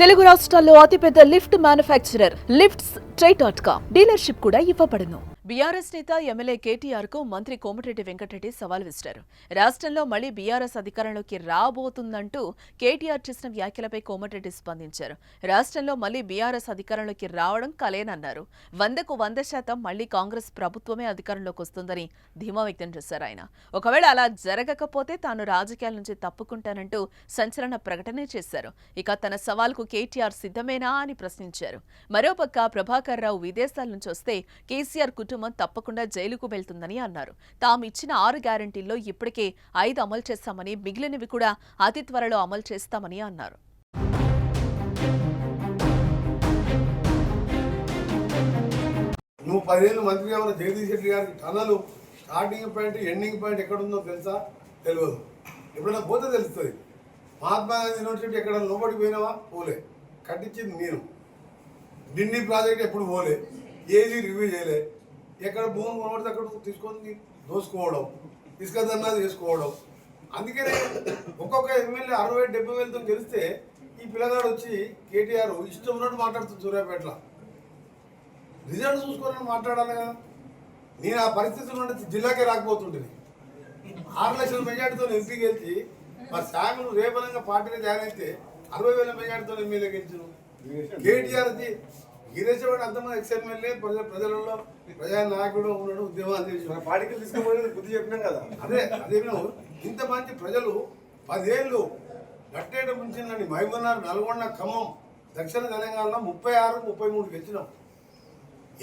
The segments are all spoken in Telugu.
తెలుగు రాష్ట్రాల్లో అతిపెద్ద లిఫ్ట్ మ్యానుఫ్యాక్చరర్ లిఫ్ట్స్ ట్రై.com డీలర్షిప్ కూడా ఇవ్వబడును. బీఆర్ఎస్ నేత ఎమ్మెల్యే కేటీఆర్ కు మంత్రి కోమటిరెడ్డి వెంకటరెడ్డి సవాల్ విసిరారు. రాష్ట్రంలో మళ్లీ బీఆర్ఎస్ అధికారంలోకి రాబోతుందంటూ కేటీఆర్ చేసిన వ్యాఖ్యలపై కోమటిరెడ్డి స్పందించారు. రాష్ట్రంలో మళ్లీ బీఆర్ఎస్ అధికారంలోకి రావడం కలేనన్నారు. 100% మళ్లీ కాంగ్రెస్ ప్రభుత్వమే అధికారంలోకి వస్తుందని ధీమా వ్యక్తం చేశారు ఆయన. ఒకవేళ అలా జరగకపోతే తాను రాజకీయాల నుంచి తప్పుకుంటానంటూ సంచలన ప్రకటన చేశారు. ఇక తన సవాల్కు కేటీఆర్ సిద్ధమేనా అని ప్రశ్నించారు. మరోపక్క ప్రభాకర్ రావు విదేశాల నుంచి వస్తే కేసీఆర్ కుటుంబం తప్పకుండా జైలుకు వెళ్తుందని అన్నారు. తాము ఇచ్చిన 6 గ్యారంటీల్లో ఇప్పటికే 5 అమలు చేస్తామని, మిగిలినవి కూడా అతి త్వరలో అమలు చేస్తామని అన్నారు. నువ్వు 10 ఏళ్ళు మంత్రిగా ఉన్న జగదీష్ రెడ్డి గారికి టన్నలు స్టార్టింగ్ పాయింట్ ఎండింగ్ పాయింట్ ఎక్కడుందో తెలుసా? తెలియదు. ఎప్పుడైనా పోతే తెలుస్తుంది. మహాత్మా గాంధీ యూనివర్సిటీ ఎక్కడ లోపలికి పోయినావా? పోలే. కట్టించింది నేను. ఢిల్లీ ప్రాజెక్ట్ ఎప్పుడు పోలే. ఏది రివ్యూ చేయలే. ఎక్కడ భూమి కొనబడితే అక్కడ తీసుకొని దోసుకోవడం, ఇసుక దన్నా చేసుకోవడం. అందుకనే ఒక్కొక్క ఎమ్మెల్యే 60-70 వేలతో గెలిస్తే ఈ పిల్లగాడు వచ్చి కేటీఆర్ ఇష్టం ఉన్నట్టు మాట్లాడుతుంది. సూర్యాపేటలో రిజల్ట్ చూసుకొని మాట్లాడాలి కదా. నేను ఆ పరిస్థితులు ఉంటే జిల్లాకే రాకపోతుంటుంది. 6 లక్షల మెజార్టీతో ఎంపీ గెలిచి మా శామిలు రేపలంగా పార్టీని జాయిన్ అయితే 60,000 మెజార్టీతో ఎమ్మెల్యే గెలిచిన కేటీఆర్ది గిరీశవాడు అంతమంది ఎక్స్ఎమ్మెల్యే ప్రజలలో ప్రజా నాయకుడు ఉన్నాడు. ఉద్యమాలు చేసి పార్టీకి తీసుకుపోయి బుద్ధి చెప్పినాం కదా. అదే ఇంత మంది ప్రజలు 10 ఏళ్ళు గట్టేట ముంచిందండి. మహబూబ్నగర్, నల్గొండ, ఖమ్మం, దక్షిణ తెలంగాణలో 36-33 గెలిచినాం.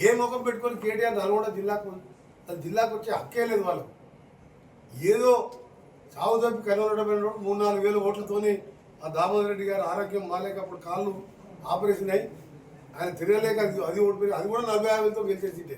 ఏ ముఖం పెట్టుకొని కేటీఆర్ నల్గొండ జిల్లాకు వచ్చే హక్కే లేదు వాళ్ళకు. ఏదో సాగు తప్పి కనవడం 3-4 వేల ఓట్లతోని ఆ దామోదర్ రెడ్డి గారు ఆరోగ్యం మాలేక అప్పుడు కాళ్ళు ఆపరేషన్ అయ్యి ఆయన తిరగలేక అది ఓడిపోయి, అది కూడా 40-50 వేలతో గెలిచేసింటే